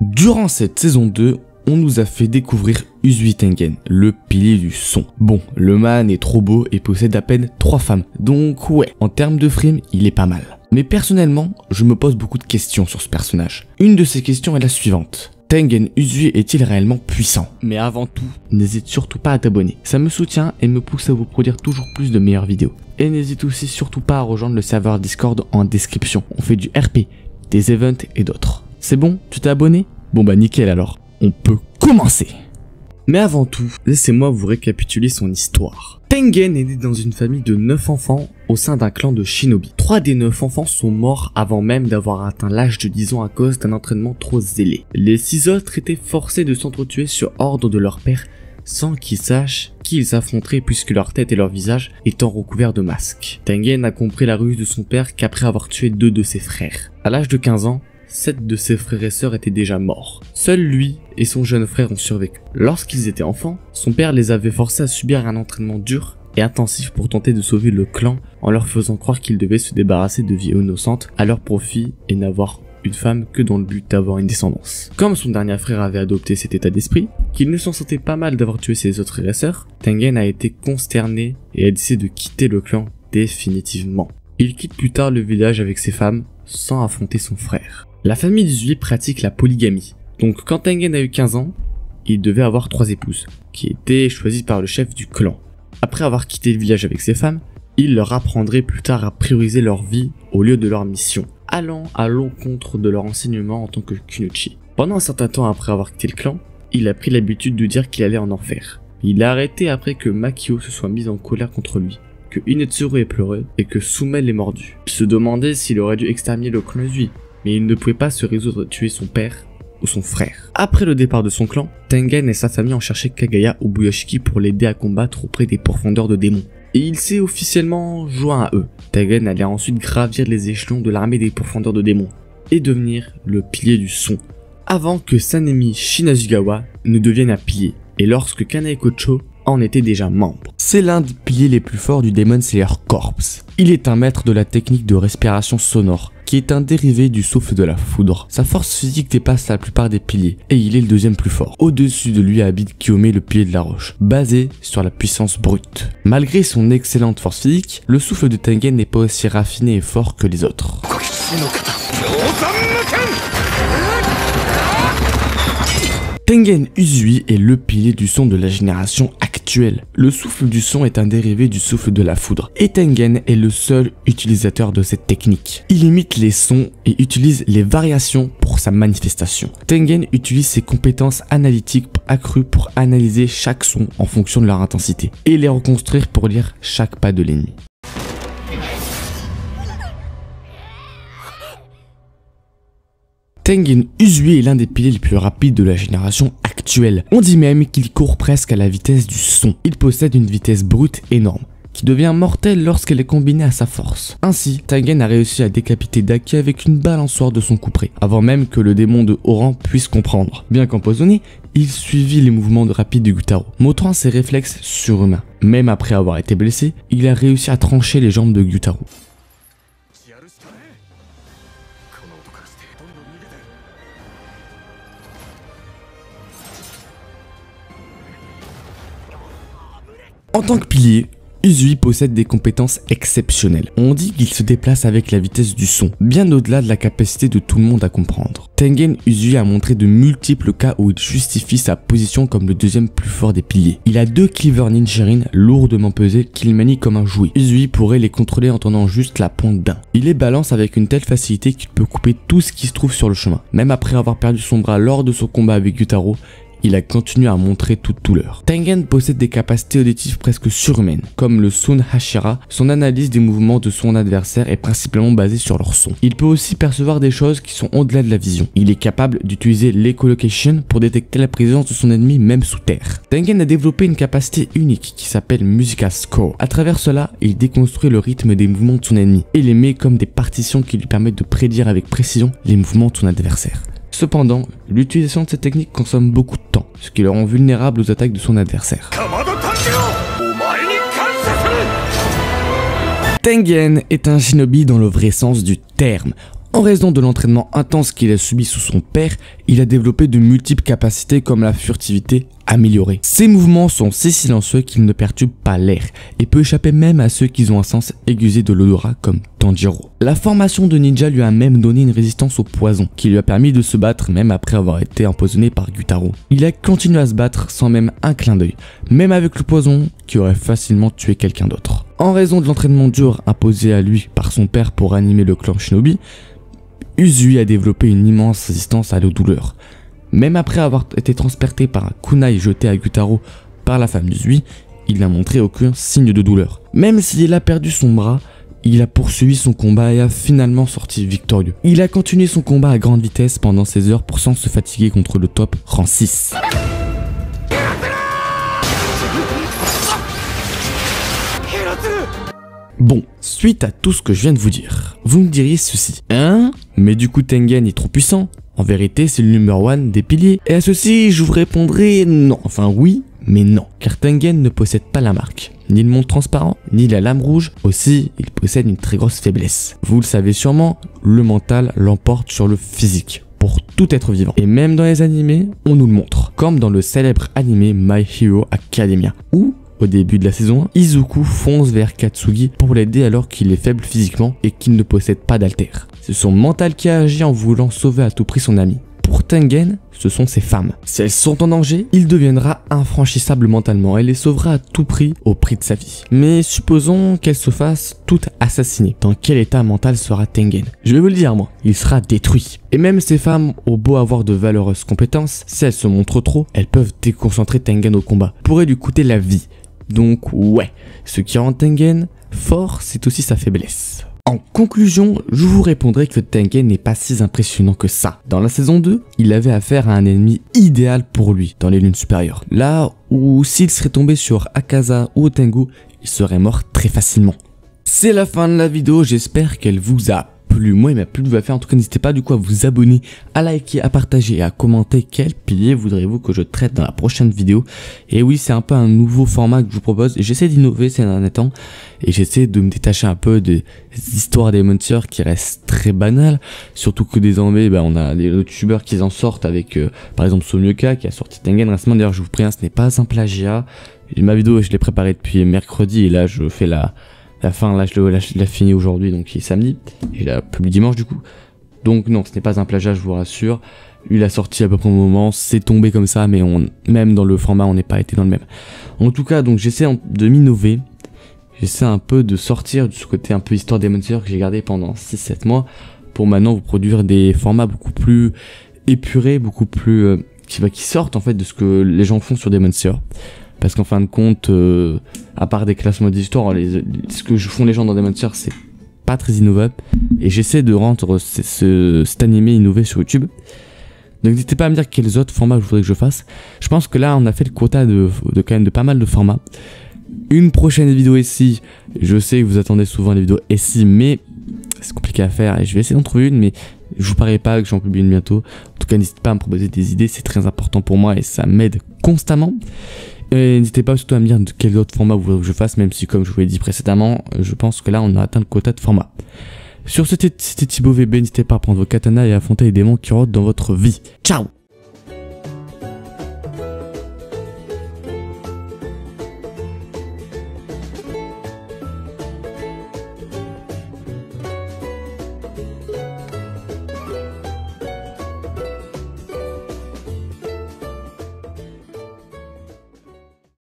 Durant cette saison 2, on nous a fait découvrir Uzui Tengen, le pilier du son. Bon, le man est trop beau et possède à peine 3 femmes, donc ouais, en termes de frame, il est pas mal. Mais personnellement, je me pose beaucoup de questions sur ce personnage. Une de ces questions est la suivante. Tengen Uzui est-il réellement puissant? Mais avant tout, n'hésite surtout pas à t'abonner. Ça me soutient et me pousse à vous produire toujours plus de meilleures vidéos. Et n'hésite aussi surtout pas à rejoindre le serveur Discord en description. On fait du RP, des events et d'autres. C'est bon? Tu t'es abonné? Bon bah nickel alors. On peut commencer. Mais avant tout, laissez-moi vous récapituler son histoire. Tengen est né dans une famille de 9 enfants au sein d'un clan de shinobi. 3 des 9 enfants sont morts avant même d'avoir atteint l'âge de 10 ans à cause d'un entraînement trop zélé. Les 6 autres étaient forcés de s'entretuer sur ordre de leur père sans qu'ils sachent qui ils affronteraient puisque leur tête et leur visage étant recouverts de masques. Tengen a compris la ruse de son père qu'après avoir tué 2 de ses frères. À l'âge de 15 ans, 7 de ses frères et sœurs étaient déjà morts. Seul lui et son jeune frère ont survécu. Lorsqu'ils étaient enfants, son père les avait forcés à subir un entraînement dur et intensif pour tenter de sauver le clan en leur faisant croire qu'ils devaient se débarrasser de vie innocente à leur profit et n'avoir une femme que dans le but d'avoir une descendance. Comme son dernier frère avait adopté cet état d'esprit, qu'il ne s'en sentait pas mal d'avoir tué ses autres frères et sœurs, Tengen a été consterné et a décidé de quitter le clan définitivement. Il quitte plus tard le village avec ses femmes sans affronter son frère. La famille d'Uzui pratique la polygamie. Donc quand Tengen a eu 15 ans, il devait avoir 3 épouses, qui étaient choisies par le chef du clan. Après avoir quitté le village avec ses femmes, il leur apprendrait plus tard à prioriser leur vie au lieu de leur mission, allant à l'encontre de leur enseignement en tant que kunoichi. Pendant un certain temps après avoir quitté le clan, il a pris l'habitude de dire qu'il allait en enfer. Il a arrêté après que Makio se soit mise en colère contre lui, que Hinetsuru ait pleuré et que Summel l'ait mordu. Il se demandait s'il aurait dû exterminer le clan Uzui, mais il ne pouvait pas se résoudre à tuer son père ou son frère. Après le départ de son clan, Tengen et sa famille ont cherché Kagaya Obuyoshiki pour l'aider à combattre auprès des pourfendeurs de démons. Et il s'est officiellement joint à eux. Tengen allait ensuite gravir les échelons de l'armée des pourfendeurs de démons et devenir le pilier du son, avant que Sanemi Shinazugawa ne devienne un pilier, et lorsque Kanae Kocho en était déjà membre. C'est l'un des piliers les plus forts du Demon Slayer Corps. Il est un maître de la technique de respiration sonore, qui est un dérivé du souffle de la foudre. Sa force physique dépasse la plupart des piliers, et il est le deuxième plus fort. Au-dessus de lui habite Kyome, le pilier de la roche, basé sur la puissance brute. Malgré son excellente force physique, le souffle de Tengen n'est pas aussi raffiné et fort que les autres. Tengen Uzui est le pilier du son de la génération actuelle. Le souffle du son est un dérivé du souffle de la foudre, et Tengen est le seul utilisateur de cette technique. Il imite les sons et utilise les variations pour sa manifestation. Tengen utilise ses compétences analytiques accrues pour analyser chaque son en fonction de leur intensité, et les reconstruire pour lire chaque pas de l'ennemi. Tengen Uzui est l'un des piliers les plus rapides de la génération actuelle. On dit même qu'il court presque à la vitesse du son. Il possède une vitesse brute énorme, qui devient mortelle lorsqu'elle est combinée à sa force. Ainsi, Tengen a réussi à décapiter Daki avec une balançoire de son couperet, avant même que le démon de haut rang puisse comprendre. Bien qu'empoisonné, il suivit les mouvements rapides de Gyutaro, montrant ses réflexes surhumains. Même après avoir été blessé, il a réussi à trancher les jambes de Gyutaro. En tant que pilier, Uzui possède des compétences exceptionnelles. On dit qu'il se déplace avec la vitesse du son, bien au-delà de la capacité de tout le monde à comprendre. Tengen Uzui a montré de multiples cas où il justifie sa position comme le deuxième plus fort des piliers. Il a 2 Cleaver Nichirin lourdement pesés qu'il manie comme un jouet. Uzui pourrait les contrôler en tendant juste la pointe d'un. Il les balance avec une telle facilité qu'il peut couper tout ce qui se trouve sur le chemin. Même après avoir perdu son bras lors de son combat avec Gyutaro, il a continué à montrer toute douleur. Tengen possède des capacités auditives presque surhumaines, comme le Sun Hashira. Son analyse des mouvements de son adversaire est principalement basée sur leur son. Il peut aussi percevoir des choses qui sont au-delà de la vision. Il est capable d'utiliser l'echolocation pour détecter la présence de son ennemi même sous terre. Tengen a développé une capacité unique qui s'appelle Musica Score. À travers cela, il déconstruit le rythme des mouvements de son ennemi et les met comme des partitions qui lui permettent de prédire avec précision les mouvements de son adversaire. Cependant, l'utilisation de cette technique consomme beaucoup de temps, ce qui le rend vulnérable aux attaques de son adversaire. Tengen est un shinobi dans le vrai sens du terme. En raison de l'entraînement intense qu'il a subi sous son père, il a développé de multiples capacités comme la furtivité améliorée. Ses mouvements sont si silencieux qu'il ne perturbe pas l'air et peut échapper même à ceux qui ont un sens aiguisé de l'odorat comme Tanjiro. La formation de ninja lui a même donné une résistance au poison qui lui a permis de se battre même après avoir été empoisonné par Gyutaro. Il a continué à se battre sans même un clin d'œil, même avec le poison qui aurait facilement tué quelqu'un d'autre. En raison de l'entraînement dur imposé à lui par son père pour animer le clan Shinobi, Uzui a développé une immense résistance à la douleur. Même après avoir été transporté par un kunai jeté à Gyutaro par la femme d'Uzui, il n'a montré aucun signe de douleur. Même s'il a perdu son bras, il a poursuivi son combat et a finalement sorti victorieux. Il a continué son combat à grande vitesse pendant 16 heures pour sans se fatiguer contre le top rang 6. Bon, suite à tout ce que je viens de vous dire, vous me diriez ceci. Hein? Mais du coup Tengen est trop puissant. En vérité, c'est le numéro 1 des piliers. Et à ceci, je vous répondrai non. Enfin oui, mais non. Car Tengen ne possède pas la marque, ni le monde transparent, ni la lame rouge. Aussi, il possède une très grosse faiblesse. Vous le savez sûrement, le mental l'emporte sur le physique. Pour tout être vivant. Et même dans les animés, on nous le montre. Comme dans le célèbre animé My Hero Academia. Où au début de la saison 1, Izuku fonce vers Katsugi pour l'aider alors qu'il est faible physiquement et qu'il ne possède pas d'alter. C'est son mental qui a agi en voulant sauver à tout prix son ami. Pour Tengen, ce sont ses femmes. Si elles sont en danger, il deviendra infranchissable mentalement et les sauvera à tout prix au prix de sa vie. Mais supposons qu'elles se fassent toutes assassiner. Dans quel état mental sera Tengen? Je vais vous le dire moi, il sera détruit. Et même ces femmes ont beau avoir de valeureuses compétences, si elles se montrent trop, elles peuvent déconcentrer Tengen au combat. Pourrait lui coûter la vie. Donc ouais, ce qui rend Tengen fort, c'est aussi sa faiblesse. En conclusion, je vous répondrai que Tengen n'est pas si impressionnant que ça. Dans la saison 2, il avait affaire à un ennemi idéal pour lui dans les lunes supérieures. Là où s'il serait tombé sur Akaza ou Tengu, il serait mort très facilement. C'est la fin de la vidéo, j'espère qu'elle vous a plu. Moi il m'a plu de vous la faire, en tout cas n'hésitez pas du coup à vous abonner, à liker, à partager et à commenter quel pilier voudrez-vous que je traite dans la prochaine vidéo. Et oui, c'est un peu un nouveau format que je vous propose et j'essaie d'innover ces derniers temps et j'essaie de me détacher un peu des histoires des Monsters qui restent très banales, surtout que désormais on a des youtubeurs qui en sortent avec par exemple Somyoka qui a sorti Tengen récemment. D'ailleurs je vous préviens, ce n'est pas un plagiat, ma vidéo je l'ai préparée depuis mercredi et là je fais la fin, là je l'ai fini aujourd'hui, donc il est samedi, et je la publie dimanche du coup. Donc non, ce n'est pas un plagiat, je vous rassure. Il a sorti à peu près au moment, c'est tombé comme ça, mais même dans le format, on n'est pas été dans le même. En tout cas, donc j'essaie de m'innover, j'essaie un peu de sortir de ce côté un peu histoire des Monsters que j'ai gardé pendant 6-7 mois, pour maintenant vous produire des formats beaucoup plus épurés, beaucoup plus... qui sortent en fait de ce que les gens font sur des Monsters. Parce qu'en fin de compte, à part des classements d'histoire, ce que font les gens dans Demon Slayer, c'est pas très innovant. Et j'essaie de rendre cet animé innové sur YouTube. Donc n'hésitez pas à me dire quels autres formats vous voudrez que je fasse. Je pense que là, on a fait le quota de quand même de pas mal de formats. Une prochaine vidéo ici. Je sais que vous attendez souvent les vidéos ici, mais c'est compliqué à faire. Et je vais essayer d'en trouver une, mais je vous parie pas que j'en publie une bientôt. En tout cas, n'hésitez pas à me proposer des idées. C'est très important pour moi et ça m'aide constamment. Et n'hésitez pas surtout à me dire de quel autre format vous voulez que je fasse, même si comme je vous l'ai dit précédemment, je pense que là on a atteint le quota de format. Sur ce, c'était Thibaut VB, n'hésitez pas à prendre vos katanas et à affronter les démons qui rôdent dans votre vie. Ciao!